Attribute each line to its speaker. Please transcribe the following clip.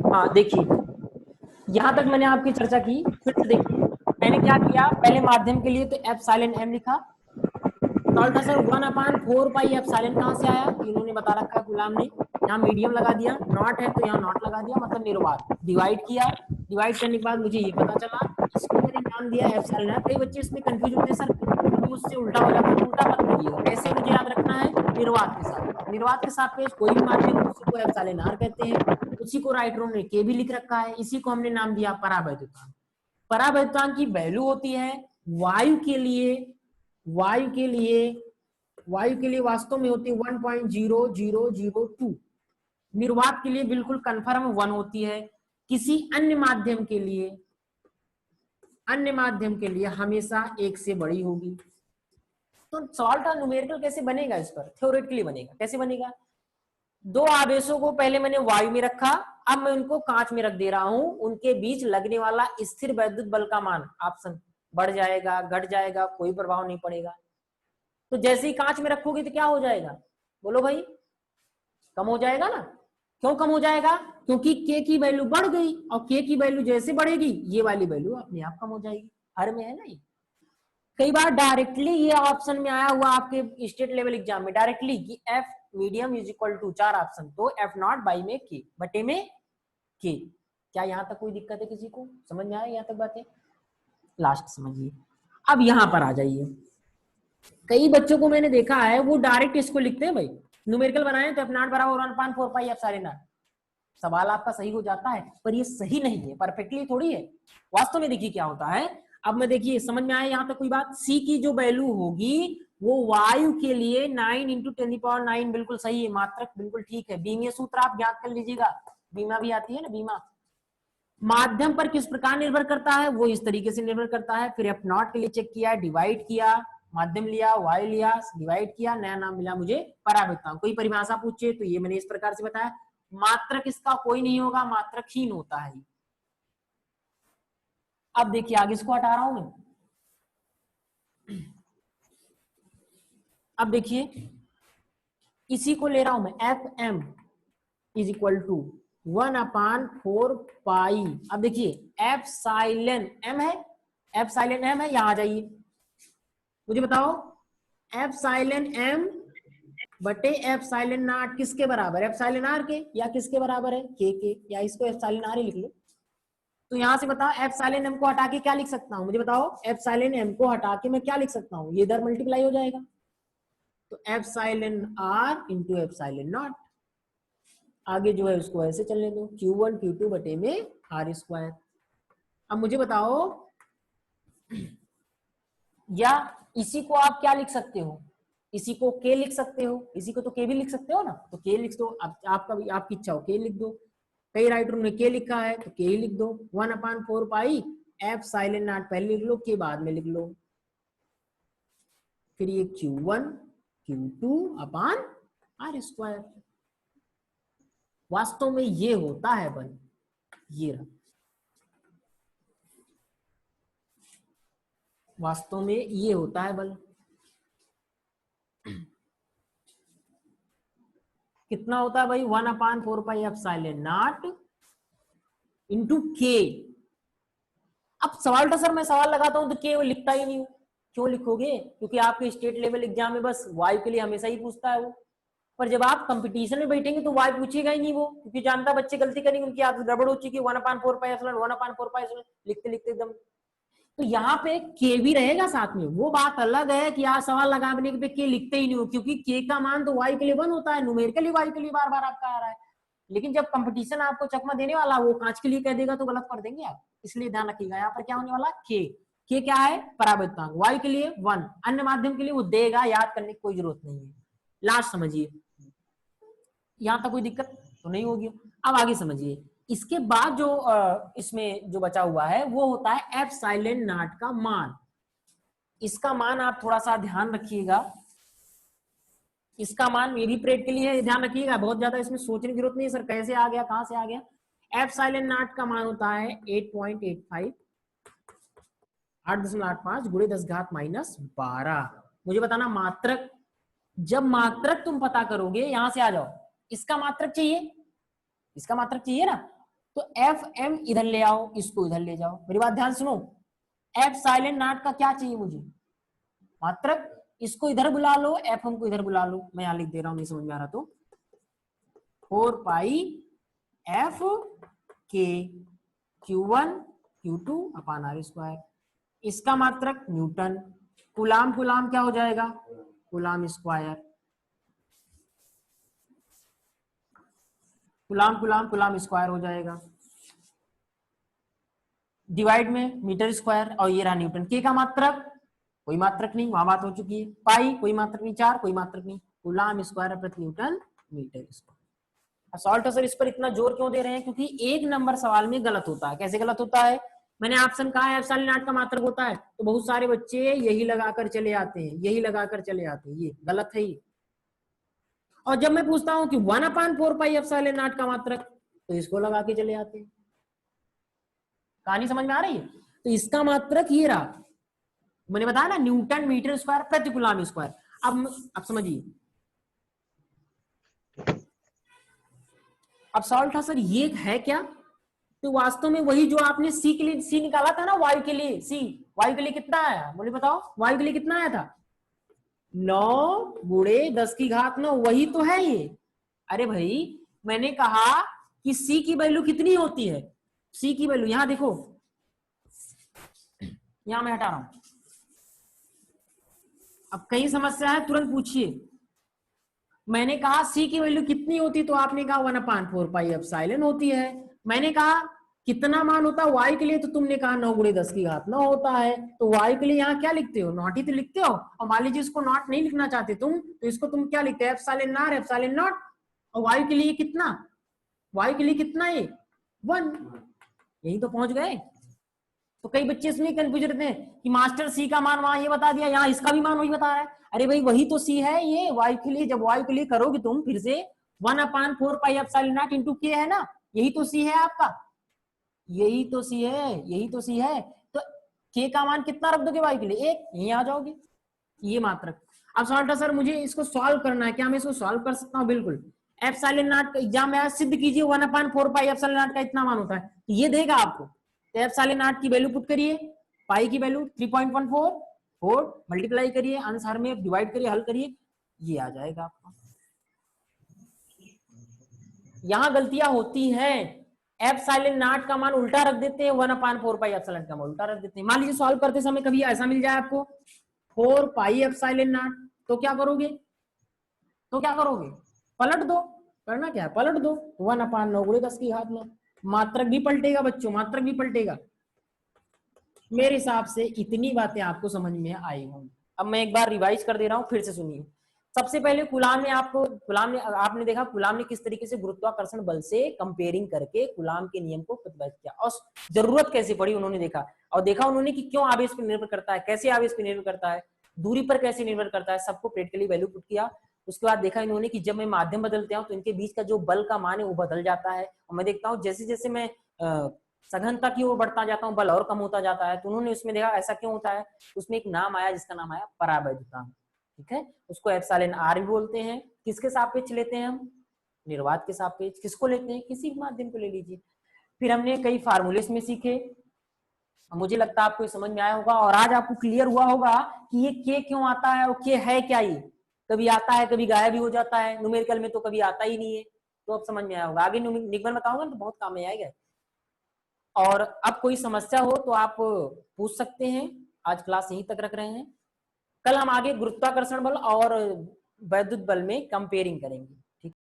Speaker 1: हाँ देखिए, यहां तक मैंने आपकी चर्चा की। फिर से देखिए, मैंने क्या किया, पहले माध्यम के लिए तो एप्सिलॉन एम लिखा। सॉल्ट सर 1/4 पाई एप्सिलॉन कहां से आया, इन्होंने बता रखा है गुलाम ने। यहाँ मीडियम लगा दिया, नॉट है तो यहाँ नॉट लगा दिया, मतलब निर्वात। डिवाइड किया, डिवाइड करने के बाद मुझे ये पता चला, इसको मैंने नाम दिया एप्सिलॉन। कई बच्चे इसमें कंफ्यूज होते हैं, सर कभी मुझसे उल्टा हो जाता है, तो उल्टा मत करिएगा। कैसे मुझे याद रखना है, निर्वात के साथ। निर्वात के सापेक्ष कोई भी माध्यम हो, उसी को एप्सिलॉन आर कहते हैं। उसी को राइटरों ने के भी लिख रखा है, इसी को हमने नाम दिया परावैद्युतांक। परावैद्युतांक की वैल्यू होती है वायु के लिए, वायु के लिए, वायु के लिए वास्तव में होती है 1.0002। निर्वात के लिए बिल्कुल कंफर्म 1 होती है। किसी अन्य माध्यम के लिए, अन्य माध्यम के लिए हमेशा 1 से बड़ी होगी। तो सॉल्ट और न्यूमेरिकल कैसे बनेगा, इस पर थ्योरेटिकली बनेगा। कैसे बनेगा, दो आवेशों को पहले मैंने वायु में रखा, अब मैं उनको कांच में रख दे रहा हूं। उनके बीच लगने वाला स्थिर वैद्युत बल का मान ऑप्शन बढ़ जाएगा, घट जाएगा, कोई प्रभाव नहीं पड़ेगा। तो जैसे ही कांच में रखोगे तो क्या हो जाएगा, बोलो भाई, कम हो जाएगा ना। क्यों कम हो जाएगा, क्योंकि के की वैल्यू बढ़ गई, और के की वैल्यू जैसे बढ़ेगी ये वाली वैल्यू अपने आप कम हो जाएगी। हर में है ना ये। कई बार डायरेक्टली ये ऑप्शन में आया हुआ आपके स्टेट लेवल एग्जाम में, डायरेक्टली कि F medium is equal to 4 option, तो एफ नॉट बाई में के बटे में के। क्या यहां तक कोई दिक्कत है, किसी को समझ में आया यहाँ तक बातें, लास्ट समझिए। अब यहां पर आ जाइए, कई बच्चों को मैंने देखा है वो डायरेक्ट इसको लिखते हैं भाई, न्यूमेरिकल बनाए तो एफ नॉट बराबर 1/4 पाई एप्सिलॉन नॉट। सवाल आपका सही हो जाता है, पर ये सही नहीं है, परफेक्टली थोड़ी है। वास्तव में देखिए क्या होता है। अब मैं देखिए समझ में आया यहाँ तक कोई बात, सी की जो वैल्यू होगी वो वायु के लिए 9 इंटू 10⁹ बिल्कुल सही है, मात्रक बिल्कुल ठीक है। बीमीय सूत्र आप ज्ञात कर लीजिएगा, बीमा भी आती है ना, बीमा। माध्यम पर किस प्रकार निर्भर करता है, वो इस तरीके से निर्भर करता है। फिर एफ नॉट के लिए चेक किया, डिवाइड किया, माध्यम लिया, वायु लिया, डिवाइड किया, नया नाम मिला मुझे परावृत्तांक। कोई परिभाषा पूछे तो ये मैंने इस प्रकार से बताया। मात्रक इसका कोई नहीं होगा, मात्रकहीन होता है। अब देखिए आगे इसको हटा रहा हूं मैं। अब देखिए इसी को ले रहा हूं मैं, F M is equal to 1/4 pi. अब देखिए एप्सिलॉन एम है, एप्सिलॉन एम है, यहां आ जाइए, मुझे बताओ एप्सिलॉन एम बटे एप्सिलॉन नॉट किसके बराबर है, एप्सिलॉन आर के, या किसके बराबर है, के, या इसको एप्सिलॉन आर ही लिख लो। तो यहां से बताओ एप्सिलॉन एम को हटा के क्या लिख सकता हूं, मुझे बताओ एप्सिलॉन एम को हटा के मैं क्या लिख सकता हूं, ये इधर मल्टीप्लाई हो जाएगा, तो epsilon R into epsilon naught. आगे जो है उसको ऐसे चलने दो, Q1 Q2 बटे में आर स्क्वायर। अब मुझे बताओ, या इसी को आप क्या लिख सकते हो, इसी को के लिख सकते हो, इसी को तो के भी लिख सकते हो ना, तो के लिख दो। अब आपका भी आपकी इच्छा हो के लिख दो, कई राइटरों ने के लिखा है तो के ही लिख दो। 1/4 पाई एप्सिलॉन नॉट पहले लिख लो, के बाद में लिख लो, फिर ये Q1 Q2 upon R square. वास्तव में ये होता है बल, ये रहा, वास्तव में ये होता है बल। कितना होता है भाई, 1/4 पाई एप्सिलॉन नॉट इंटू के। अब सवाल था सर मैं सवाल लगाता हूं तो के लिखता ही नहीं हूं, क्यों लिखोगे, क्योंकि आपके स्टेट लेवल एग्जाम में बस वाई के लिए हमेशा ही पूछता है वो। पर जब आप कंपटीशन में बैठेंगे तो वाई पूछेगा ही नहीं वो, क्योंकि जानता बच्चे गलती करेंगे, उनकी आदत गड़बड़ हो चुकी है, 1/4 पाई एप्सिलॉन 1/4 पाई एप्सिलॉन लिखते लिखते एकदम। तो यहाँ पे के भी रहेगा साथ में। वो बात अलग है कि आज सवाल लगाने पे के लिखते ही नहीं हो, क्योंकि के का मान तो वाई के लिए 1 होता है, न्यूमेरिकली वाई के लिए बार बार आपका आ रहा है। लेकिन जब कंपटीशन आपको चकमा देने वाला वो कांच के लिए कह देगा तो गलत कर देंगे आप, इसलिए ध्यान रखिएगा। यहाँ पर क्या होने वाला, के क्या है, परावृत्तांक, वाई के लिए 1, अन्य माध्यम के लिए वो देगा, याद करने की कोई जरूरत नहीं है। लास्ट समझिए, यहां तक कोई दिक्कत तो नहीं होगी। अब आगे समझिए, इसके बाद जो इसमें जो बचा हुआ है वो होता है एप्सिलॉन नॉट का मान। इसका मान आप थोड़ा सा ध्यान रखिएगा, इसका मान ये भी प्रेड के लिए ध्यान रखिएगा, बहुत ज्यादा इसमें सोचने की जरूरत नहीं है सर कैसे आ गया, कहां से आ गया। एप्सिलॉन नॉट का मान होता है 8.85, 8.85 गुणे 10⁻⁻12। मुझे बताना मात्रक, जब मात्रक तुम पता करोगे, यहां से आ जाओ, इसका मात्रक चाहिए, इसका मात्रक चाहिए ना, तो एफ एम इधर ले आओ, इसको इधर ले जाओ। मेरी बात ध्यान सुनो, एप्सिलॉन नॉट का क्या चाहिए मुझे, मात्रक। इसको इधर बुला लो, एफ एम को इधर बुला लो, मैं यहां लिख दे रहा हूं, नहीं समझ में आ रहा तो 4 पाई एफ के Q1 Q2 upon R square. इसका मात्रक न्यूटन, कुलाम कुलाम क्या हो जाएगा, कुलाम स्क्वायर, कुलाम कुलाम कुलाम स्क्वायर हो जाएगा, डिवाइड में मीटर स्क्वायर, और ये रहा न्यूटन। के का मात्रक कोई मात्रक नहीं, वहां बात हो चुकी है। पाई कोई मात्रक नहीं, 4 कोई मात्रक नहीं, कुलाम स्क्वायर प्रति न्यूटन मीटर स्क्वायर। सॉल्ट सर इस पर इतना जोर क्यों दे रहे हैं, क्योंकि एक नंबर सवाल में गलत होता है। कैसे गलत होता है, मैंने ऑप्शन कहा है एप्सिलॉन नॉट का मात्रक होता है, तो बहुत सारे बच्चे यही लगाकर चले आते हैं, यही लगाकर चले आते हैं, ये गलत है ये। और जब मैं पूछता हूं कि 1/4 पाई एप्सिलॉन नॉट का मात्रक, तो इसको लगा के चले आते हैं। कहानी समझ में आ रही है। तो इसका मात्रक ये रहा, मैंने बताया ना, न्यूटन मीटर स्क्वायर प्रति कूलम स्क्वायर। अब समझिए, अब सॉल्ट था सर ये है क्या, तो वास्तव में वही जो आपने सी के लिए सी निकाला था ना, वायु के लिए सी, वायु के लिए कितना आया बोले बताओ, वायु के लिए कितना आया था 9 गुणे 10 की घात 9, वही तो है ये। अरे भाई मैंने कहा कि सी की वैल्यू कितनी होती है, सी की वैल्यू यहां देखो, यहां मैं हटा रहा हूं। अब कई समस्या है तुरंत पूछिए। मैंने कहा सी की वैल्यू कितनी होती, तो आपने कहा 1/4 पाई एप्सिलॉन होती है। मैंने कहा कितना मान होता है वाई के लिए, तो तुमने कहा 9 गुणे 10 की घात 9 होता है। तो वाई के लिए यहाँ क्या लिखते हो, नॉट ही तो लिखते हो। और मान लीजिए इसको नॉट नहीं लिखना चाहते तुम, तो इसको तुम क्या लिखते हो, एप्सिलॉन नॉट एप्सिलॉन नॉट। और वाई के लिए कितना, वाई के लिए कितना है 1, यही तो पहुंच गए। तो कई बच्चे इसमें कंफ्यूज रहते हैं कि मास्टर सी का मान वहां ये बता दिया, यहाँ इसका भी मान वही बता रहा है। अरे भाई वही तो सी है ये, वाई के लिए, जब वाई के लिए करोगे तुम फिर से 1/4 पाई एप्सिलॉन नॉट इनटू के है ना, यही तो सी है आपका, यही तो सी है, यही तो सी है। तो के का मान कितना रख दोगे वाई के लिए 1, यही आ जाओगे, ये मात्रक। अब सॉल्ट सर मुझे इसको सॉल्व करना है, क्या मैं इसको सॉल्व कर सकता हूँ, बिल्कुल। एप्सिलॉन नॉट एग्जाम में सिद्ध कीजिए 1/4 पाई एप्सिलॉन नॉट का इतना मान होता है, तो ये देगा आपको। तो एप्सिलॉन नॉट की वैल्यू पुट करिए, पाई की वैल्यू 3.14, 4 मल्टीप्लाई करिए, आंसर में डिवाइड करिए, हल करिए, ये आ जाएगा आपका। यहां गलतियां होती हैं, एप्सिलॉन नॉट का मान उल्टा रख देते हैं, 1/4 पाई एप्सिलॉन का मान उल्टा रख देते हैं। मान लीजिए सॉल्व करते समय कभी ऐसा मिल जाए आपको 4 पाई एप्सिलॉन नॉट, तो क्या करोगे, तो क्या करोगे, पलट दो, करना क्या है पलट दो, 1/9 गुणे 10 की घात 9, मात्रक भी पलटेगा बच्चों, मात्रक भी पलटेगा। मेरे हिसाब से इतनी बातें आपको समझ में आई होंगी। अब मैं एक बार रिवाइज कर दे रहा हूं, फिर से सुनिए। सबसे पहले कूलाम ने आपने देखा कूलाम ने किस तरीके से गुरुत्वाकर्षण बल से कंपेयरिंग करके कूलाम के नियम को प्रतिपादित किया, और जरूरत कैसे पड़ी उन्होंने देखा, और देखा उन्होंने कि क्यों आवेश पर निर्भर करता है, कैसे आवेश पर निर्भर करता है, दूरी पर कैसे निर्भर करता है, सबको प्रैक्टिकली वैल्यू पुट किया। उसके बाद देखा इन्होंने कि जब मैं माध्यम बदलते हूं तो इनके बीच का जो बल का मान है वो बदल जाता है, और मैं देखता हूँ जैसे जैसे मैं सघनता की ओर बढ़ता जाता हूँ बल और कम होता जाता है। तो उन्होंने उसमें देखा ऐसा क्यों होता है, उसमें एक नाम आया जिसका नाम आया परावैद्युतांक, ठीक है, उसको एप्सिलॉन आर भी बोलते हैं। किसके सापेक्ष लेते हैं हम, निर्वात के सापेक्ष। किसको लेते हैं, किसी भी माध्यम को ले लीजिए। फिर हमने कई फार्मूले में सीखे, मुझे लगता है आपको समझ में आया होगा, और आज आपको क्लियर हुआ होगा कि ये के क्यों आता है और के है क्या। ये कभी आता है कभी गायब भी हो जाता है, न्यूमेरिकल में तो कभी आता ही नहीं है, तो अब समझ में आया होगा। आगे निगमन बताऊंगा तो बहुत काम में आएगा। और अब कोई समस्या हो तो आप पूछ सकते हैं। आज क्लास यहीं तक रख रहे हैं, कल हम आगे गुरुत्वाकर्षण बल और वैद्युत बल में कंपेयरिंग करेंगे।